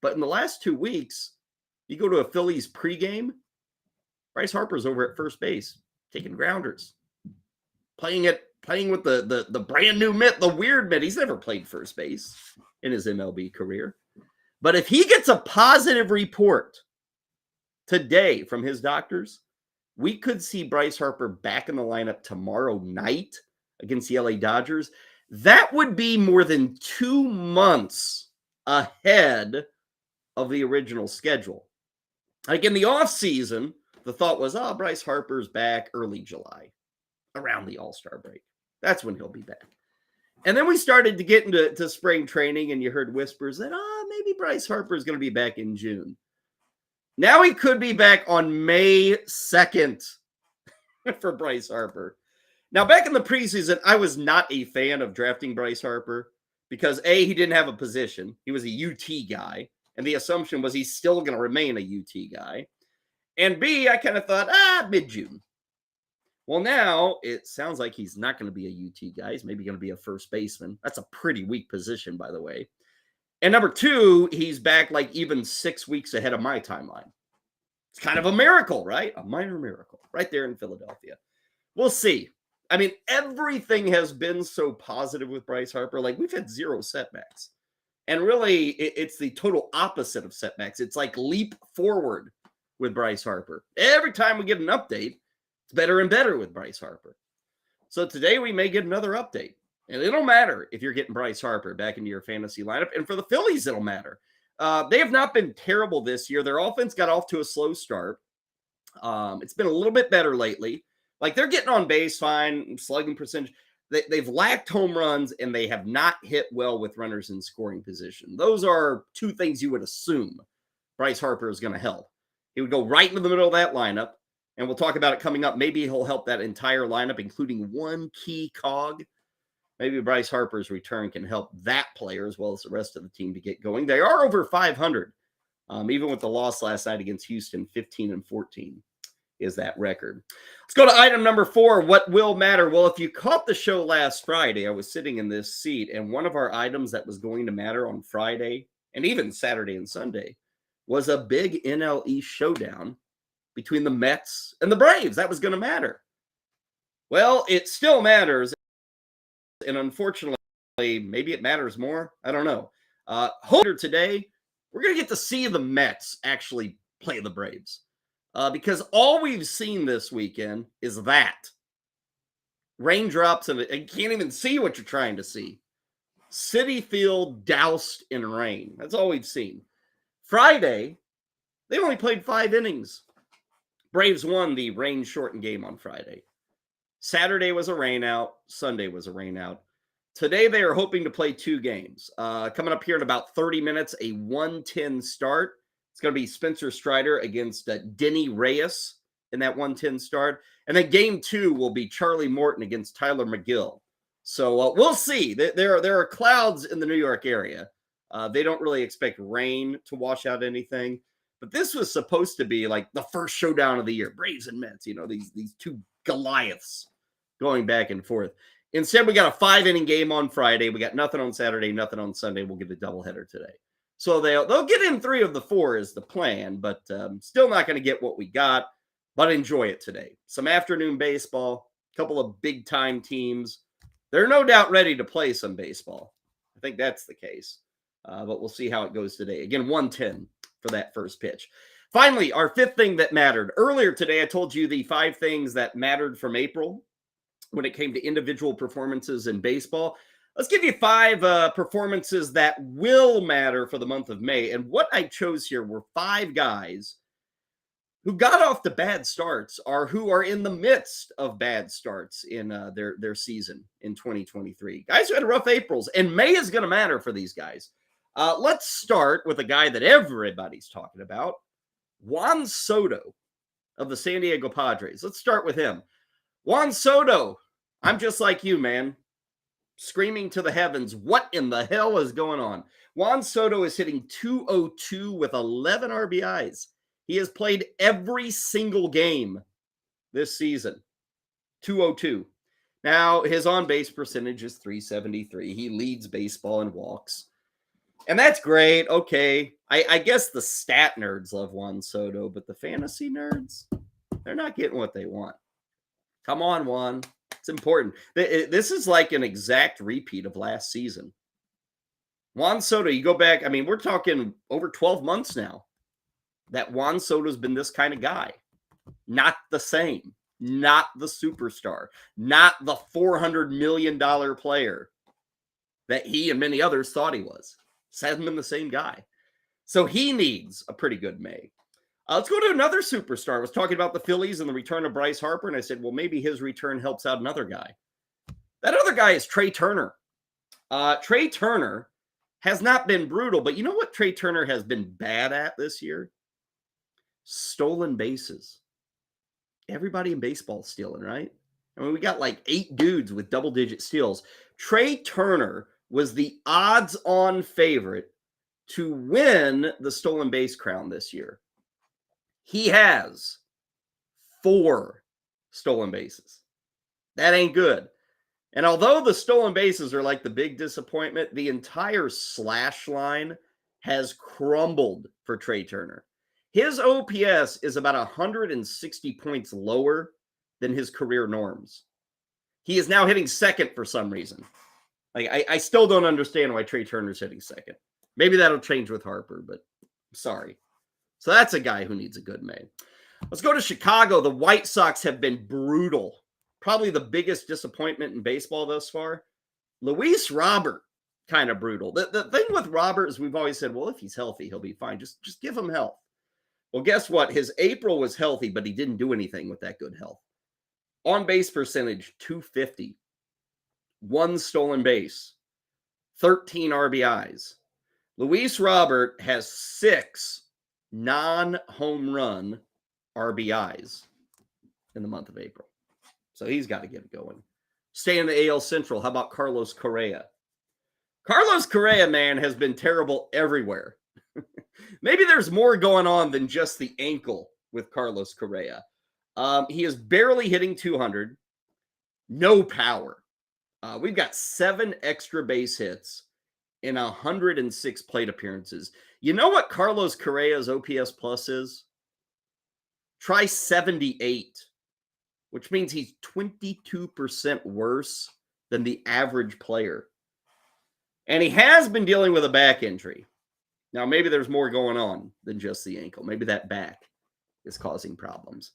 But in the last 2 weeks, you go to a Phillies pregame, Bryce Harper's over at first base, taking grounders, playing with the brand new mitt, the weird mitt. He's never played first base in his MLB career. But if he gets a positive report today from his doctors, we could see Bryce Harper back in the lineup tomorrow night against the LA Dodgers. That would be more than 2 months ahead of the original schedule. Like in the offseason, the thought was, Bryce Harper's back early July, around the All-Star break. That's when he'll be back. And then we started to get into spring training, and you heard whispers that, maybe Bryce Harper is going to be back in June. Now he could be back on May 2nd for Bryce Harper. Now, back in the preseason, I was not a fan of drafting Bryce Harper because, A, he didn't have a position. He was a UT guy, and the assumption was he's still going to remain a UT guy. And B, I kind of thought, mid-June. Well, now it sounds like he's not going to be a UT guy. He's maybe going to be a first baseman. That's a pretty weak position, by the way. And number 2, he's back like even 6 weeks ahead of my timeline. It's kind of a miracle, right? A minor miracle right there in Philadelphia. We'll see. I mean, everything has been so positive with Bryce Harper. Like, we've had 0 setbacks. And really, it's the total opposite of setbacks. It's like leap forward with Bryce Harper. Every time we get an update, it's better and better with Bryce Harper. So today we may get another update. And it'll matter if you're getting Bryce Harper back into your fantasy lineup. And for the Phillies, it'll matter. They have not been terrible this year. Their offense got off to a slow start. It's been a little bit better lately. Like, they're getting on base fine, slugging percentage. They've lacked home runs, and they have not hit well with runners in scoring position. Those are 2 things you would assume Bryce Harper is going to help. He would go right into the middle of that lineup, and we'll talk about it coming up. Maybe he'll help that entire lineup, including one key cog. Maybe Bryce Harper's return can help that player as well as the rest of the team to get going. They are over 500, even with the loss last night against Houston, 15-14 is that record. Let's go to item number 4, what will matter. Well, if you caught the show last Friday, I was sitting in this seat, and one of our items that was going to matter on Friday and even Saturday and Sunday was a big NL East showdown between the Mets and the Braves. That was going to matter. Well, it still matters. And unfortunately, maybe it matters more. I don't know. Today, we're going to get to see the Mets actually play the Braves. Because all we've seen this weekend is that. Raindrops, and you can't even see what you're trying to see. Citi Field doused in rain. That's all we've seen. Friday, they only played 5 innings. Braves won the rain-shortened game on Friday. Saturday was a rain out. Sunday was a rain out. Today, they are hoping to play 2 games. Coming up here in about 30 minutes, a 1:10 start. It's going to be Spencer Strider against Denny Reyes in that 1:10 start. And then game 2 will be Charlie Morton against Tyler McGill. So we'll see. There are clouds in the New York area. They don't really expect rain to wash out anything. But this was supposed to be like the first showdown of the year. Braves and Mets, these two Goliaths going back and forth. Instead, we got a 5-inning game on Friday. We got nothing on Saturday, nothing on Sunday. We'll get a doubleheader today. So they'll get in 3 of the 4 is the plan, but still not going to get what we got. But enjoy it today. Some afternoon baseball, a couple of big-time teams. They're no doubt ready to play some baseball. I think that's the case. But we'll see how it goes today. Again, 110 for that first pitch. Finally, our 5th thing that mattered. Earlier today, I told you the 5 things that mattered from April when it came to individual performances in baseball. Let's give you 5 performances that will matter for the month of May. And what I chose here were 5 guys who got off to bad starts or who are in the midst of bad starts in their season in 2023. Guys who had rough Aprils, and May is going to matter for these guys. Let's start with a guy that everybody's talking about, Juan Soto of the San Diego Padres. Let's start with him. Juan Soto, I'm just like you, man. Screaming to the heavens, what in the hell is going on? Juan Soto is hitting .202 with 11 RBIs. He has played every single game this season. .202. Now, his on-base percentage is .373. He leads baseball in walks. And that's great. Okay. I guess the stat nerds love Juan Soto, but the fantasy nerds, they're not getting what they want. Come on, Juan. It's important. This is like an exact repeat of last season. Juan Soto, you go back, we're talking over 12 months now that Juan Soto's been this kind of guy. Not the same. Not the superstar. Not the $400 million player that he and many others thought he was. Hasn't been the same guy. So he needs a pretty good May. Let's go to another superstar. I was talking about the Phillies and the return of Bryce Harper, and I said, well, maybe his return helps out another guy. That other guy is Trey Turner. Trey Turner has not been brutal, but you know what Trey Turner has been bad at this year? Stolen bases. Everybody in baseball is stealing, right? We got like 8 dudes with double-digit steals. Trey Turner was the odds-on favorite to win the stolen base crown this year. He has 4 stolen bases. That ain't good. And although the stolen bases are like the big disappointment, the entire slash line has crumbled for Trey Turner. His OPS is about 160 points lower than his career norms. He is now hitting second for some reason. I still don't understand why Trey Turner's hitting second. Maybe that'll change with Harper, but sorry. So that's a guy who needs a good May. Let's go to Chicago. The White Sox have been brutal. Probably the biggest disappointment in baseball thus far. Luis Robert, kind of brutal. The thing with Robert is we've always said, well, if he's healthy, he'll be fine. Just give him health. Well, guess what? His April was healthy, but he didn't do anything with that good health. On-base percentage, .250. 1 stolen base. 13 RBIs. Luis Robert has 6 non-home run RBIs in the month of April. So he's got to get it going. Stay in the AL Central. How about Carlos Correa? Carlos Correa, man, has been terrible everywhere. Maybe there's more going on than just the ankle with Carlos Correa. He is barely hitting 200. No power. We've got 7 extra base hits in 106 plate appearances. You know what Carlos Correa's OPS plus is? Try 78, which means he's 22% worse than the average player. And he has been dealing with a back injury. Now, maybe there's more going on than just the ankle. Maybe that back is causing problems.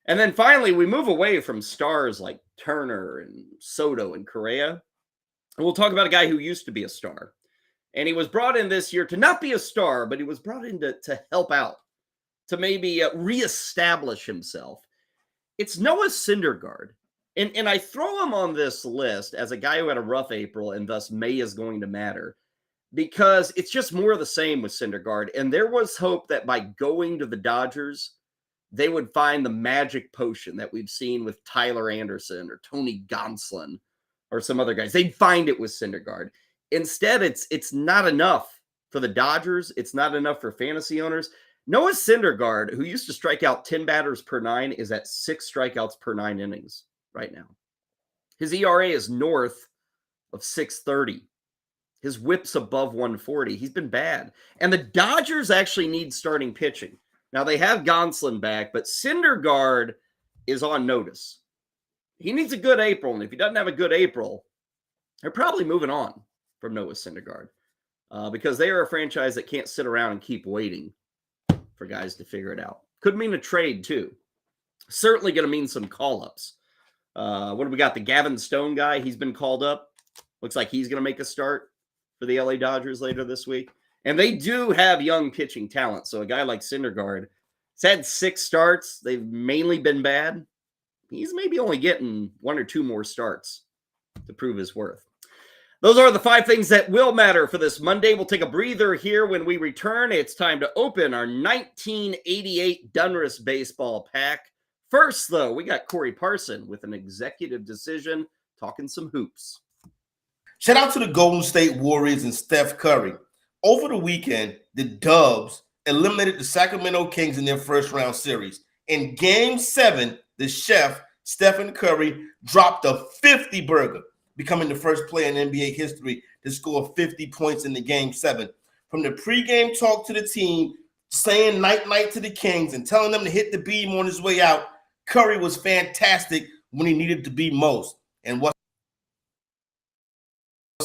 And then finally, we move away from stars like Turner and Soto and Correa. And we'll talk about a guy who used to be a star. And he was brought in this year to not be a star, but he was brought in to help out, to maybe reestablish himself. It's Noah Syndergaard. And I throw him on this list as a guy who had a rough April, and thus May is going to matter, because it's just more of the same with Syndergaard. And there was hope that by going to the Dodgers, they would find the magic potion that we've seen with Tyler Anderson or Tony Gonsolin or some other guys. They'd find it with Syndergaard. Instead, it's not enough for the Dodgers. It's not enough for fantasy owners. Noah Syndergaard, who used to strike out 10 batters per 9, is at 6 strikeouts per 9 innings right now. His ERA is north of 6.30. His whip's above 140. He's been bad. And the Dodgers actually need starting pitching. Now, they have Gonsolin back, but Syndergaard is on notice. He needs a good April, and if he doesn't have a good April, they're probably moving on from Noah Syndergaard because they are a franchise that can't sit around and keep waiting for guys to figure it out. Could mean a trade, too. Certainly going to mean some call-ups. What do we got? The Gavin Stone guy, he's been called up. Looks like he's going to make a start for the LA Dodgers later this week. And they do have young pitching talent. So a guy like Syndergaard has had 6 starts. They've mainly been bad. He's maybe only getting 1 or 2 more starts to prove his worth. Those are the 5 things that will matter for this Monday. We'll take a breather here when we return. It's time to open our 1988 Donruss baseball pack. First, though, we got Corey Parson with an executive decision talking some hoops. Shout out to the Golden State Warriors and Steph Curry. Over the weekend, the Dubs eliminated the Sacramento Kings in their first-round series. In Game 7, the chef, Stephen Curry, dropped a 50-burger, becoming the first player in NBA history to score 50 points in the Game 7. From the pregame talk to the team, saying night-night to the Kings and telling them to hit the beam on his way out, Curry was fantastic when he needed to be most. And what's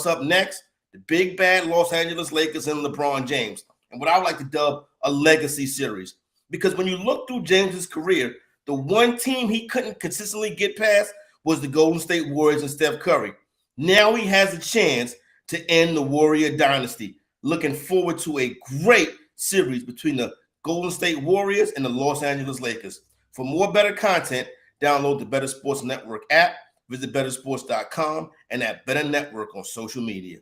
up next? The big bad Los Angeles Lakers and LeBron James. And what I would like to dub a legacy series. Because when you look through James's career, the one team he couldn't consistently get past was the Golden State Warriors and Steph Curry. Now he has a chance to end the Warrior dynasty. Looking forward to a great series between the Golden State Warriors and the Los Angeles Lakers. For more better content, download the Better Sports Network app, visit bettersports.com, and at Better Network on social media.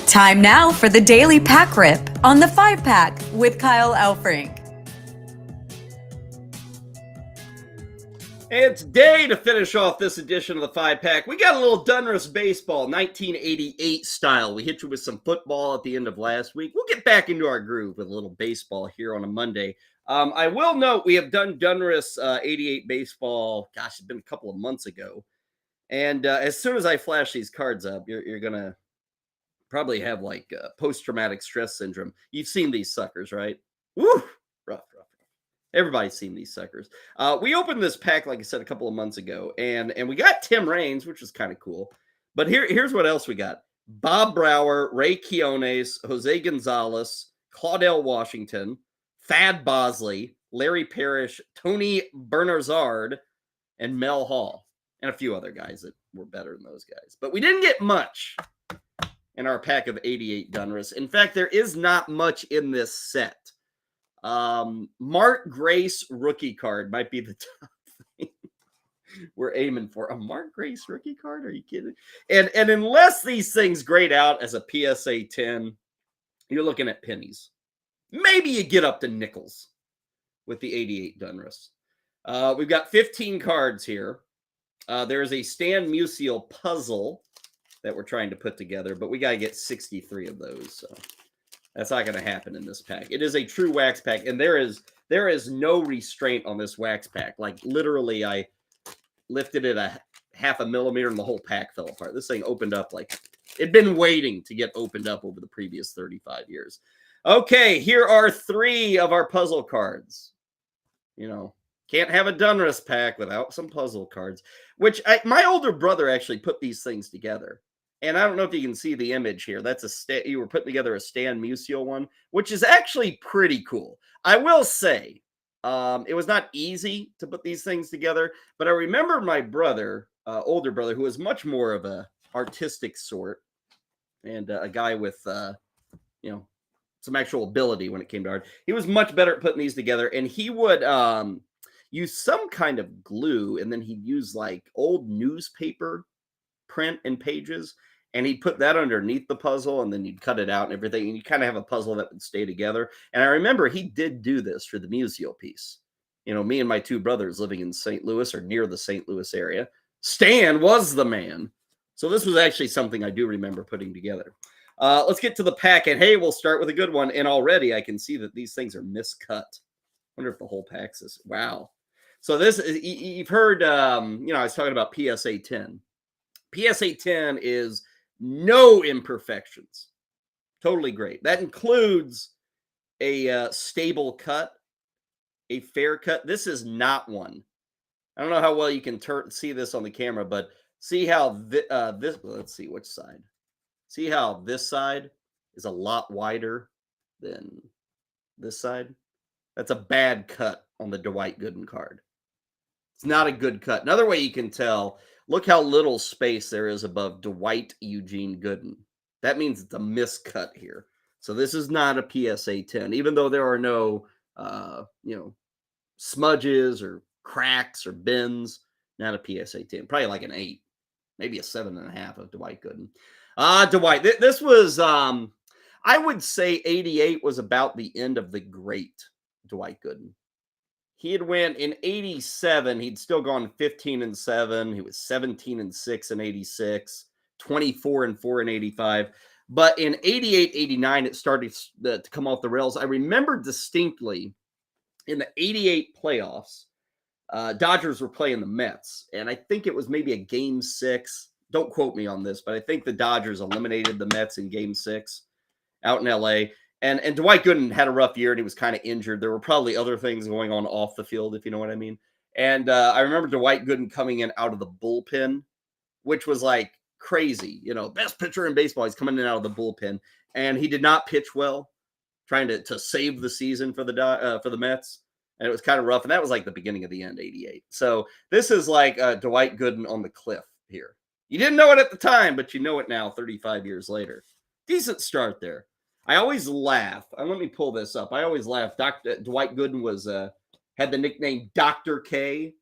Time now for the Daily Pack Rip on the 5-Pack with Kyle Elfrink. And today, to finish off this edition of the 5-Pack, we got a little Donruss baseball, 1988 style. We hit you with some football at the end of last week. We'll get back into our groove with a little baseball here on a Monday. I will note we have done Donruss 88 baseball, gosh, it's been a couple of months ago. And as soon as I flash these cards up, you're going to probably have like post-traumatic stress syndrome. You've seen these suckers, right? Woo! Rough. Everybody's seen these suckers. We opened this pack, like I said, a couple of months ago, and we got Tim Raines, which is kind of cool. But here's what else we got. Bob Brower, Ray Quiones, Jose Gonzalez, Claudel Washington, Thad Bosley, Larry Parrish, Tony Bernazard, and Mel Hall, and a few other guys that were better than those guys. But we didn't get much in our pack of 88 Donruss. In fact, there is not much in this set. Mark Grace rookie card might be the top thing we're aiming for. A Mark Grace rookie card? Are you kidding? And unless these things grade out as a PSA 10, you're looking at pennies. Maybe you get up to nickels with the 88 Donruss. We've got 15 cards here. There's a Stan Musial puzzle that we're trying to put together, but we got to get 63 of those. So that's not going to happen in this pack. It is a true wax pack, and there is no restraint on this wax pack. Like, literally, I lifted it a half a millimeter, and the whole pack fell apart. This thing opened up like it'd been waiting to get opened up over the previous 35 years. Okay, here are 3 of our puzzle cards. You know, can't have a Donruss pack without some puzzle cards, which my older brother actually put these things together. And I don't know if you can see the image here. That's you were putting together a Stan Musial one, which is actually pretty cool. I will say, it was not easy to put these things together, but I remember my brother, older brother, who was much more of a artistic sort and a guy with, some actual ability when it came to art. He was much better at putting these together, and he would use some kind of glue, and then he'd use like old newspaper print in pages, and he'd put that underneath the puzzle, and then you'd cut it out and everything, and you kind of have a puzzle that would stay together. And I remember he did do this for the Musial piece. Me and my two brothers living in St. Louis or near the St. Louis area, Stan was the man. So this was actually something I do remember putting together. Let's get to the pack, and hey, we'll start with a good one. And already I can see that these things are miscut. Wonder if the whole pack's is wow. So this is, you've heard, I was talking about PSA 10. PSA 10 is no imperfections. Totally great. That includes a stable cut, a fair cut. This is not one. I don't know how well you can see this on the camera, but see how this, let's see which side. See how this side is a lot wider than this side? That's a bad cut on the Dwight Gooden card. It's not a good cut. Another way you can tell, look how little space there is above Dwight Eugene Gooden. That means it's a miscut here. So this is not a PSA 10, even though there are no, smudges or cracks or bends. Not a PSA 10. Probably like an 8, maybe a 7.5 of Dwight Gooden. Dwight, this was, I would say 88 was about the end of the great Dwight Gooden. He had went in 87. He'd still gone 15-7. He was 17-6 in 86, 24-4 in 85. But in 88, 89, it started to come off the rails. I remember distinctly in the 88 playoffs, Dodgers were playing the Mets. And I think it was maybe a game 6. Don't quote me on this, but I think the Dodgers eliminated the Mets in game 6 out in LA. And Dwight Gooden had a rough year, and he was kind of injured. There were probably other things going on off the field, if you know what I mean. And I remember Dwight Gooden coming in out of the bullpen, which was like crazy. Best pitcher in baseball. He's coming in out of the bullpen, and he did not pitch well, trying to save the season for the Mets. And it was kind of rough. And that was like the beginning of the end, 88. So this is like Dwight Gooden on the cliff here. You didn't know it at the time, but you know it now 35 years later. Decent start there. I always laugh. Let me pull this up. I always laugh. Dwight Gooden was had the nickname Dr. K.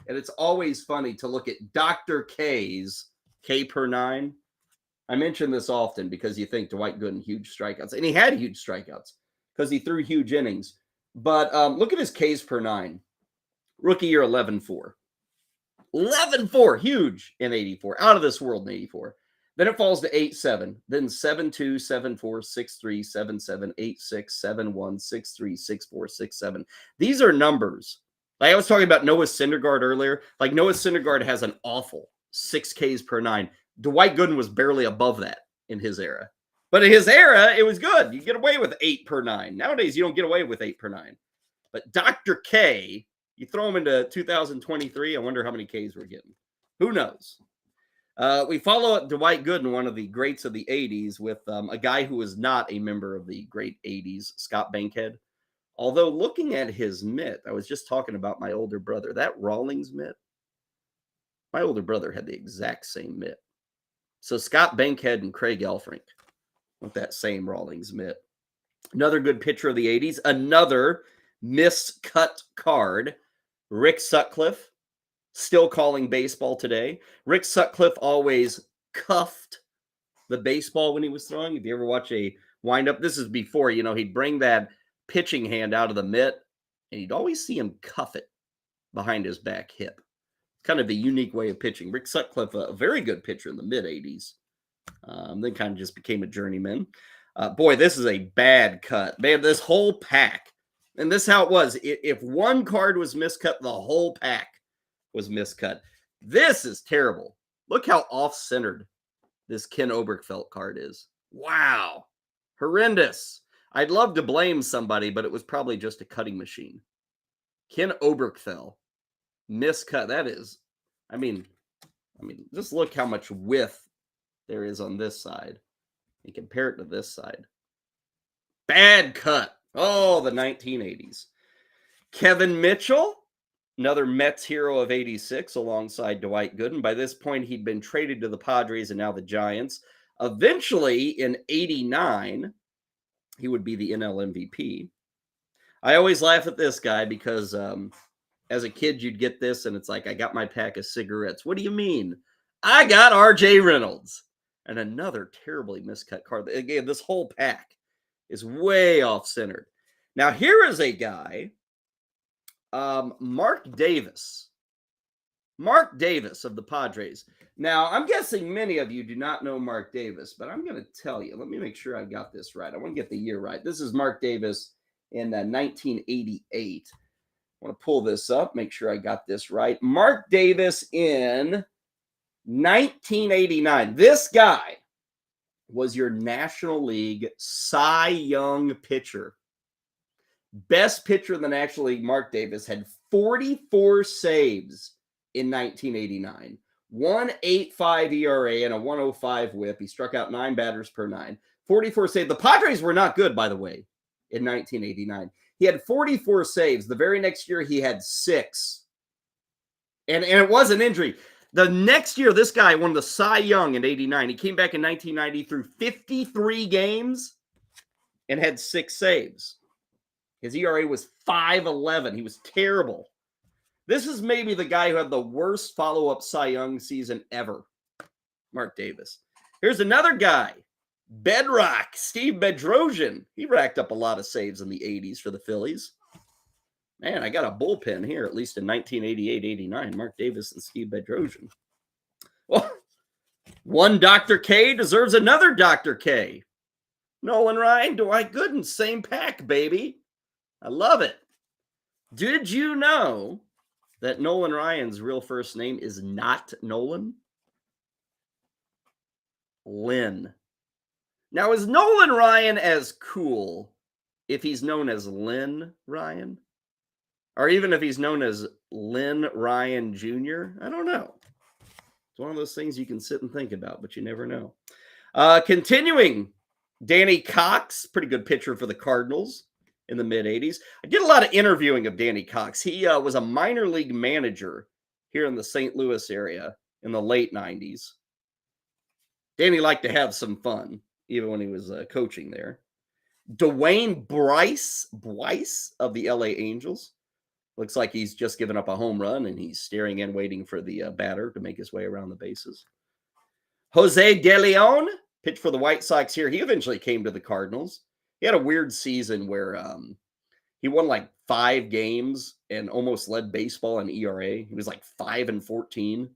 And it's always funny to look at Dr. K's K per 9. I mention this often because you think Dwight Gooden, huge strikeouts. And he had huge strikeouts because he threw huge innings. But look at his Ks per 9. Rookie year, 11-4. 11-4, huge in 84. Out of this world in 84. Then it falls to 8-7. Then 7-2, 7-4, 6-3, 7-7, 8-6, 7-1, 6-3, 6-4, 6-7. These are numbers. Like I was talking about Noah Syndergaard earlier. Like Noah Syndergaard has an awful 6 Ks per 9. Dwight Gooden was barely above that in his era. But in his era, it was good. You get away with 8 per 9. Nowadays, you don't get away with 8 per 9. But Dr. K, you throw him into 2023, I wonder how many Ks we're getting. Who knows? We follow up Dwight Gooden, one of the greats of the 80s, with a guy who was not a member of the great 80s, Scott Bankhead. Although looking at his mitt, I was just talking about my older brother. That Rawlings mitt, my older brother had the exact same mitt. So Scott Bankhead and Craig Elfrink with that same Rawlings mitt. Another good pitcher of the 80s. Another miscut card, Rick Sutcliffe. Still calling baseball today. Rick Sutcliffe always cuffed the baseball when he was throwing. If you ever watch a windup, this is before, he'd bring that pitching hand out of the mitt, and you'd always see him cuff it behind his back hip. Kind of a unique way of pitching. Rick Sutcliffe, a very good pitcher in the mid-'80s. Then kind of just became a journeyman. Boy, this is a bad cut. Man, this whole pack, and this is how it was. If one card was miscut, the whole pack was miscut. This is terrible. Look how off-centered this Ken Oberkfell card is. Wow. Horrendous. I'd love to blame somebody, but it was probably just a cutting machine. Ken Oberkfell. Miscut. That is, I mean, just look how much width there is on this side. And compare it to this side. Bad cut. Oh, the 1980s. Kevin Mitchell. Another Mets hero of 86 alongside Dwight Gooden. By this point, he'd been traded to the Padres and now the Giants. Eventually, in 89, he would be the NL MVP. I always laugh at this guy because as a kid, you'd get this, and it's like, I got my pack of cigarettes. What do you mean? I got R.J. Reynolds. And another terribly miscut card. Again, this whole pack is way off-centered. Now, here is a guy, Mark Davis. Mark Davis of the Padres. Now, I'm guessing many of you do not know Mark Davis, but I'm going to tell you. Let me make sure I got this right. I want to get the year right. This is Mark Davis in 1988. I want to pull this up, make sure I got this right. Mark Davis in 1989. This guy was your National League Cy Young pitcher. Best pitcher in the National League, Mark Davis, had 44 saves in 1989. 1.85 ERA and a 1.05 whip. He struck out 9 batters per 9. 44 saves. The Padres were not good, by the way, in 1989. He had 44 saves. The very next year, he had 6. And it was an injury. The next year, this guy won the Cy Young in 89. He came back in 1990 through 53 games and had 6 saves. His ERA was 5.11. He was terrible. This is maybe the guy who had the worst follow-up Cy Young season ever, Mark Davis. Here's another guy, Bedrock, Steve Bedrosian. He racked up a lot of saves in the 80s for the Phillies. Man, I got a bullpen here, at least in 1988-89. Mark Davis and Steve Bedrosian. Well, one Dr. K deserves another Dr. K. Nolan Ryan, Dwight Gooden, same pack, baby. I love it. Did you know that Nolan Ryan's real first name is not Nolan? Lynn. Now, is Nolan Ryan as cool if he's known as Lynn Ryan? Or even if he's known as Lynn Ryan Jr.? I don't know. It's one of those things you can sit and think about, but you never know. Continuing, Danny Cox, pretty good pitcher for the Cardinals in the mid-'80s. I did a lot of interviewing of Danny Cox. He was a minor league manager here in the St. Louis area in the late 90s. Danny liked to have some fun, even when he was coaching there. Dwayne Bryce of the LA Angels. Looks like he's just given up a home run, and he's staring in, waiting for the batter to make his way around the bases. Jose De Leon pitched for the White Sox here. He eventually came to the Cardinals. He had a weird season where he won like 5 games and almost led baseball in ERA. He was like 5-14,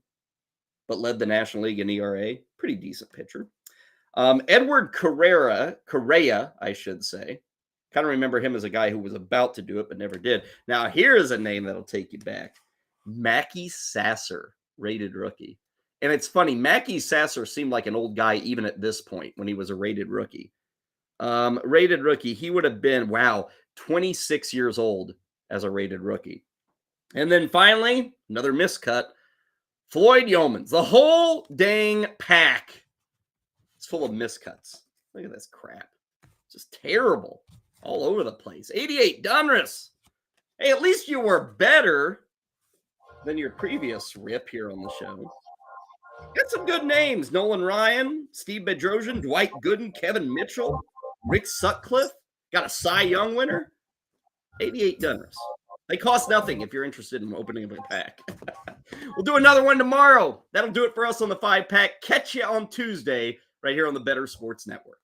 but led the National League in ERA. Pretty decent pitcher. Edward Correa, I should say. Kind of remember him as a guy who was about to do it, but never did. Now, here is a name that'll take you back. Mackie Sasser, rated rookie. And it's funny, Mackie Sasser seemed like an old guy even at this point when he was a rated rookie. Rated rookie, he would have been, 26 years old as a rated rookie. And then finally, another miscut, Floyd Yeomans. The whole dang pack is full of miscuts. Look at this crap. Just terrible. All over the place. 88, Donruss. Hey, at least you were better than your previous rip here on the show. Got some good names. Nolan Ryan, Steve Bedrosian, Dwight Gooden, Kevin Mitchell, Rick Sutcliffe. Got a Cy Young winner. 88 Donruss. They cost nothing if you're interested in opening up a pack. We'll do another one tomorrow. That'll do it for us on the 5-pack. Catch you on Tuesday right here on the Better Sports Network.